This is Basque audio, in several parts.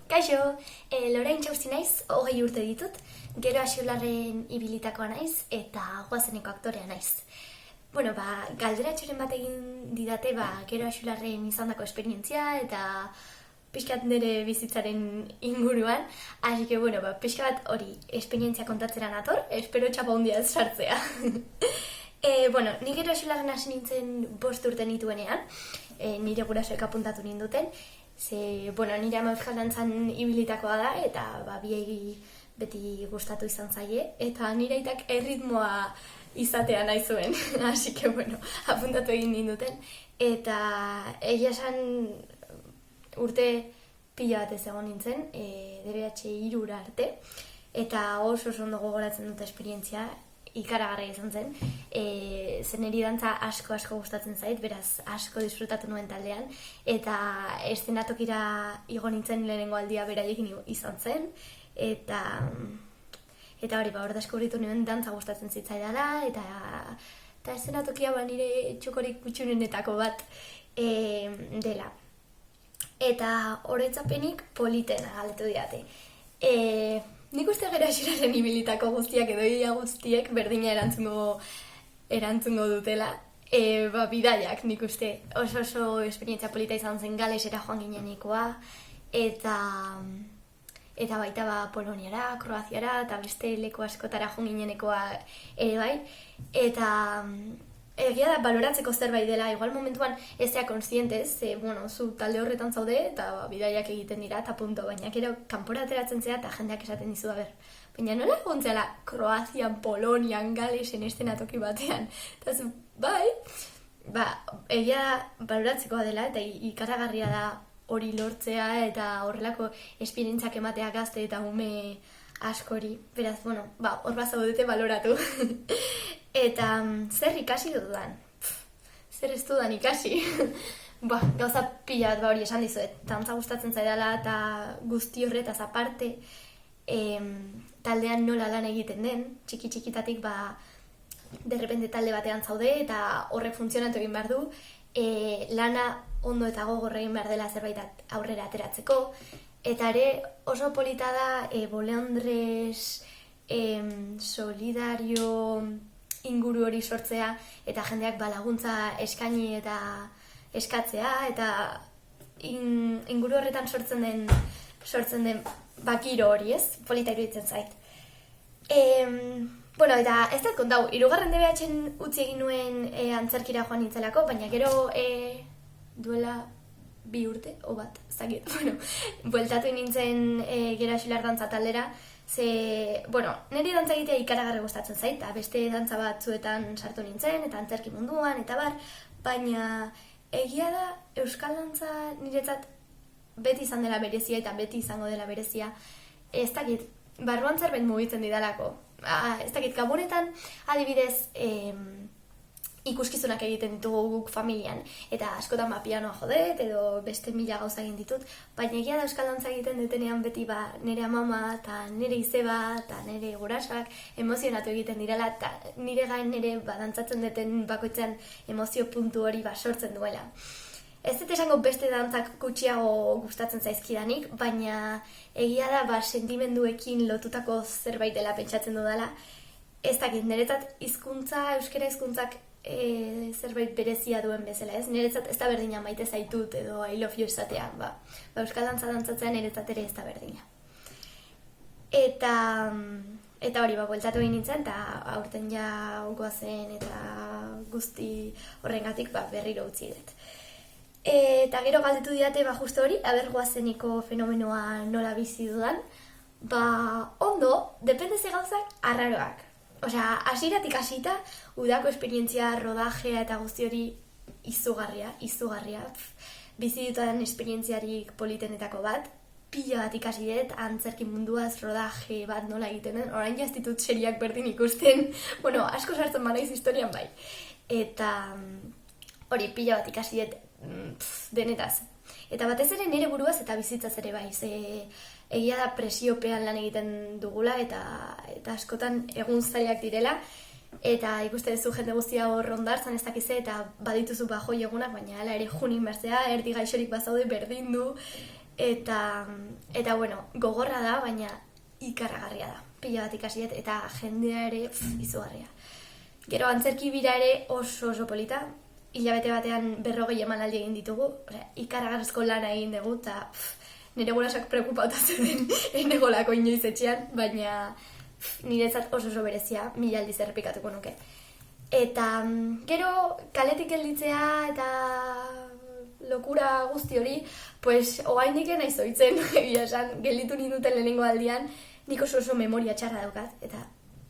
Kaixo, Lorain Txausti naiz, 20 urte ditut, Gero Axularren ibilitakoa naiz eta goazeneko aktorea naiz. Bueno, galderatxoren bat egin didate, Gero Axularren izandako esperientzia eta pixkat nire bizitzaren inguruan, hasi que, pixka bat hori esperientzia kontatzera nator, espero txapa hundia ez sartzea. Nik Gero Axularren hasi nintzen 5 urte nituenean, nire gurasoek apuntatu ninduten, nire ama euskal dantzan ibilitakoa da, eta biei beti gustatu izan zaie, eta nire aitak erritmoa izatea nahi zuen, hasi que, apuntatu egin ninduten, eta egia esan urte pila bat ez egon nintzen, DBH 3 arte, eta oso ondo gogoratzen dut esperientzia, ikaragarria izan zen, zeneri dantza asko gustatzen zait, beraz asko disfrutatu nuen taldean, eta eszenatokira igo nintzen lehenengo aldia beraiekin izan zen, eta hori, hor deskubritu nuen dantza gustatzen zitzaidala, eta eszenatokia nire txokorik kutxunenetako bat dela. Eta horretzapenik politena galdetu diate. Nik uste Gero Axularren ibilitako guztiak edo ia guztiek berdina erantzungo dutela. Bidaiak nik uste oso esperientzia polita izan zen Galesera joan ginenikoa, eta baita Poloniara, Kroaziara, eta beste leku askotara joan ginenekoa ere bai. Eta egia da baloratzeko zerbait dela, igual momentuan ez zea konsientez, zu talde horretan zaude eta bidaiak egiten dira eta punto, baina gero kanpora ateratzen zea eta jendeak esaten dizu baina nola egontzeala Kroazian, Polonian, Galesen eszenatoki batean, eta zu, egia da baloratzekoa dela eta ikaragarria da hori lortzea eta horrelako esperientziak ematea gazte eta ume askori, beraz, hor bazaudete baloratu. Eta zer ikasi dudan? Zer ez dudan ikasi? Gauza pila bat hori esan dizuet. Dantza gustatzen zaidala eta guzti horretaz aparte taldean nola lan egiten den. Txiki-txikitatik derrepente talde batean zaude eta horrek funtzionatu egin behar du. Lana ondo eta gogor egin behar dela zerbait aurrera ateratzeko. Eta ere oso polita da Boleondres solidario inguru hori sortzea eta jendeak laguntza eskaini eta eskatzea eta inguru horretan sortzen den bakiro hori, ez? Polita iruditzen zait. Eta ez dut kontau, 3. DBH-en utzi egin nuen antzerkira joan nintzelako, baina gero duela 2 urte, zakit, bueltatu nintzen Gero Axular dantza taldera, niri dantza egitea ikaragarri gustatzen zait, eta beste dantza batzuetan sartu nintzen, eta antzerki munduan, eta baina egia da euskal dantza niretzat beti izan dela berezia, eta beti izango dela berezia, ez dakit, barruan zerbait mugitzen didalako. Ez dakit, gabonetan adibidez ikuskizunak egiten ditugu guk familian, eta askotan pianoa jodet, edo beste 1000 gauza egin ditut, baina egia da euskal dantza egiten dutenean beti nire amama, eta nire izeba, eta nire gurasak emozionatu egiten direla, eta nire gain nire dantzatzen duten bakoitzean emozio puntu hori sortzen duela. Ez dut esango beste dantzak gutxiago gustatzen zaizkidanik, baina egia da sentimenduekin lotutako zerbait dela pentsatzen dudala. Ez dakit, niretzat euskara hizkuntzak zerbait berezia duen bezala, ez? Niretzat ez da berdina maite zaitut edo I love you esatea, euskal dantza dantzatzen niretzat ere ez da berdina. Eta hori, bueltatu egin nintzen, eta aurten goazen eta guzti horrengatik berriro utzi dut. Eta gero galdetu didate justo hori, goazeniko fenomenoa nola bizi dudan, ondo, depende ze gauzak arraroak. Hasieratik hasita, udako esperientzia, rodajea eta guzti hori izugarria. Bizi dutan esperientziarik politenetako bat, pila bat ikasi dut, antzerki munduaz rodaje bat nola egiten den, orain jaztitut seriak berdin ikusten, asko sartzen banaiz historian bai. Eta hori pila bat ikasi dut denetaz. Eta batez ere nire buruaz eta bizitzaz ere bai, egia da presiopean lan egiten dugula eta askotan egun zailak direla, eta ikuste duzu jende guztia hor ondartzan ez dakize eta badituzu joi egunak, baina hala ere junin berzea, erdi gaixorik bazaude berdin du, eta bueno, gogorra da, baina ikaragarria da. Pila bat ikasiet eta jendea ere izugarria. Gero antzerki bira ere oso polita, hilabete batean 40 emanaldi egin ditugu, ikaragarrizko lana egin dugu, eta nire gurasak preokupauta zeuden enegolako inoiz etxean, baina niretzat oso berezia, 1000 aldiz errepikatuko nuke. Eta gero kaletik gelditzea eta lokura guzti hori, pues oainik naiz ohitzen, egia esan, gelditu ninduten lehenengo aldian, nik oso memoria txarra daukat, eta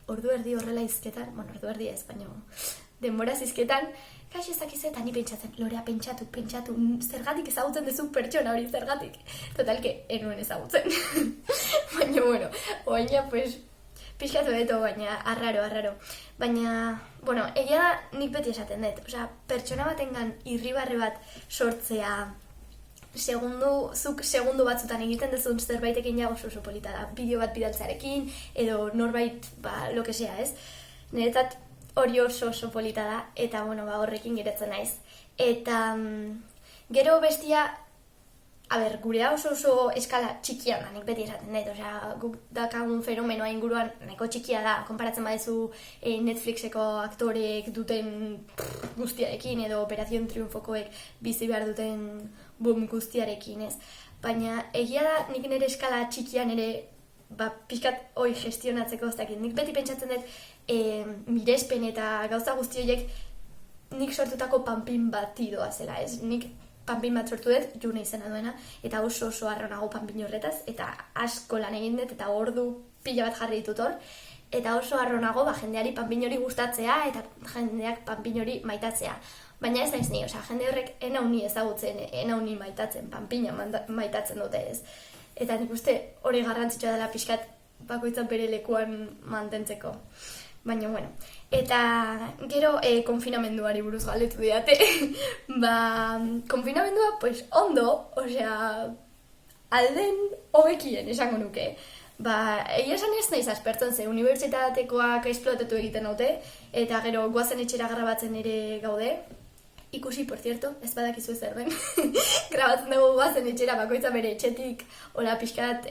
ordu erdi horrela izketan, bueno, ordu erdi ez, baina denbora izketan, kaixo ezakiz eta ni pentsatzen, Lorea pentsatu, zergatik ezagutzen duzu pertsona hori, zergatik. Totalke, enuen ezagutzen. Baina, bueno, oaina, pues, pixkatu edo, baina, arraro. Baina, bueno, egia da nik beti esaten dut. Osea, pertsona batengan irribarre bat sortzea, segundu batzutan egiten duzun zerbaitekin ja oso polita da. Bideo bat bidaltzarekin, edo norbait, lo que sea, ez? Niretzat hori oso polita da, eta bueno, horrekin geratzen naiz. Eta gero bestia, gurea oso eskala txikian da, nik beti esaten dut, osea, guk dakagun fenomenoa inguruan nahiko txikia da, konparatzen badezu Netflixeko aktorek duten guztiarekin, edo Operación Triunfokoek bizi behar duten boom guztiarekin, ez? Baina egia da nik nire eskala txikian ere pixkat hoi gestionatzeko ez dakit. Nik beti pentsatzen dut mirespen eta gauza guzti horiek nik sortutako panpin bat idoa zela, ez? Nik panpin bat sortu dut, June izena duena, eta oso arronago panpin horretaz, eta asko lan egin dut, eta ordu pila bat jarri ditut hor, eta oso arronago jendeari panpin hori gustatzea, eta jendeak panpin hori maitatzea. Baina ez naiz ni, jende horrek enauni ezagutzen, enauni maitatzen, panpina maitatzen dute, ez? Eta nik uste hori garrantzitsua dela pixkat bakoitzan bere lekuan mantentzeko. Baina, bueno. Eta gero konfinamenduari buruz galdetu diate. Konfinamendua, pues, ondo, osea, alden hobekien esango nuke. Egia esan ez naiz aspertzen ze unibertsitatekoak esplotatu egiten dute, eta gero goazen etxera grabatzen ere gaude. Ikusi, por cierto, ez badakizu zer den. Grabatzen dugu goazen etxera bakoitza bere etxetik, hola pixkat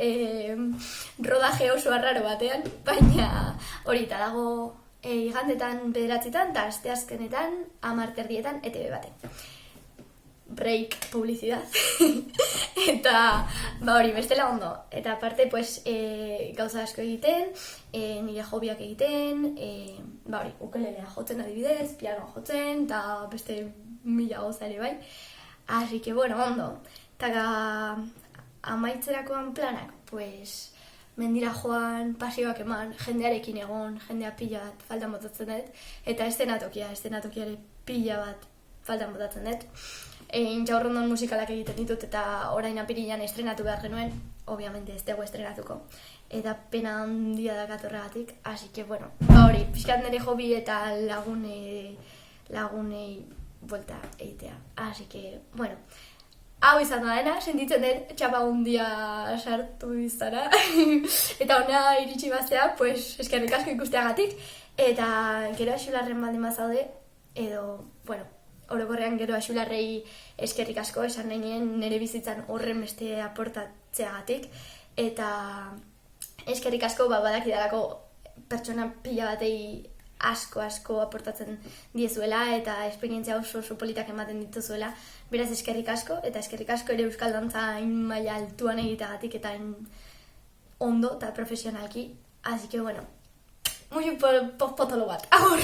rodaje oso arraro batean, baina hori eta dago igandetan 9:00 eta asteazkenetan 10:30 ETV baten. Break, publicidad. Eta hori, bestela ondo. Eta aparte, pues, gauza asko egiten, nire hobiak egiten, hori, ukelelea jotzen adibidez, pianoa jotzen, eta beste 1000 gauza ere bai. Así que, bueno, ondo. Eta amaitzerakoan planak, pues, mendira joan, pasioak eman, jendearekin egon, jendea pila bat faltan botatzen dut, eta eszenatokiare pila bat faltan botatzen dut. Intxaurrondon musikalak egiten ditut eta orain apirilean estrenatu behar genuen, obviamente ez dugu estrenatuko, eta pena handia dakatorregatik, así que, bueno, hori, pixkat nire hobi eta lagunei buelta egitea, así que, bueno, hau izan da dena, sentitzen dut txapa hundia sartu izara, eta ona iritsi baztea, pues, eskerrik asko ikusteagatik, eta gero Axularren baldin bazaude, edo, bueno, orokorrean gero Axularrei eskerrik asko esan nahi nien nire bizitzan horren beste aportatzeagatik, eta eskerrik asko badakidalako pertsona pila batei asko aportatzen diezuela eta esperientzia oso politak ematen dituzuela, beraz eskerrik asko, eta eskerrik asko ere euskal dantza hain maila altuan egiteagatik eta hain ondo eta profesionalki, así que bueno, muy potolo bat, agur!